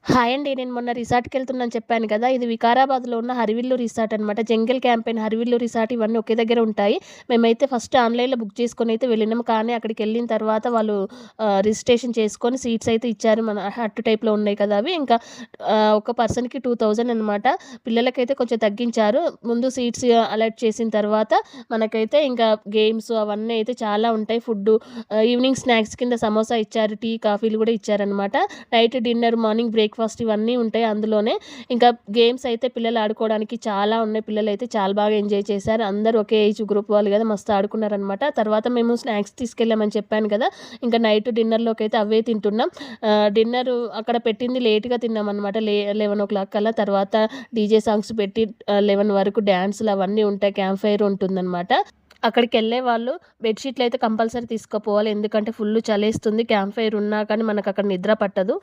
Hi అండి. నేను మొన్న రిసార్ట్‌కెళ్తున్నాను చెప్పాను కదా! ఇది వికారాబాద్‌లో ఉన్న హరివిల్లు రిసార్ట్ అనమాట. జంగిల్ క్యాంపెయిన్, హరివిల్లు రిసార్ట్ ఇవన్నీ ఒకే దగ్గర ఉంటాయి. మేమైతే ఫస్ట్ ఆన్‌లైన్‌లో బుక్ చేసుకొనైతే వెళ్ళినాం. కానీ అక్కడికెళ్ళిన తర్వాత వాళ్ళు రిజిస్ట్రేషన్ చేసుకొని సీట్స్ అయితే ఇచ్చారు. మన హట్ టైప్‌లో ఉన్నాయి కదా! అవి. ఇంకా ఒక పర్సన్‌కి 2000 అనమాట. పిల్లలకైతే కొంచెం తగ్గించారు. ముందు సీట్స్ అలాట్ చేసిన తర్వాత మనకైతే ఇంకా గేమ్స్ అవన్నీ అయితే చాలా ఉంటాయి. ఈవినింగ్ స్నాక్స్ కింద సమోసా ఇచ్చారు. టీ, కాఫీలు కూడా ఇచ్చారనమాట. నైట్ డిన్నర్, మార్నింగ్ బ్రేక్‌ఫాస్ట్ ఇవన్నీ ఉంటాయి అందులోనే. ఇంకా గేమ్స్ అయితే పిల్లలు ఆడుకోవడానికి చాలా ఉన్నాయి. పిల్లలైతే చాలా బాగా ఎంజాయ్ చేశారు. అందరూ ఒకే ఏజ్ గ్రూప్ వాళ్ళు కదా! మస్తు ఆడుకున్నారనమాట. తర్వాత మేము స్నాక్స్ తీసుకెళ్ళామని చెప్పాను కదా! ఇంకా నైట్ డిన్నర్‌లోకైతే అవే తింటున్నాం. డిన్నరు అక్కడ పెట్టింది లేట్‌గా తిన్నామనమాట. 11:00 కల్లా. తర్వాత డీజే సాంగ్స్ పెట్టి 11 వరకు డాన్సులు అవన్నీ ఉంటాయి. క్యాంప్ ఫైర్ ఉంటుందనమాట. అక్కడికెళ్ళే వాళ్ళు బెడ్‌షీట్‌లయితే కంపల్సరీ తీసుకపోవాలి. ఎందుకంటే ఫుల్లు చలేస్తుంది. క్యాంప్ ఫైర్ ఉన్నా కానీ మనకక్కడ నిద్ర పట్టదు.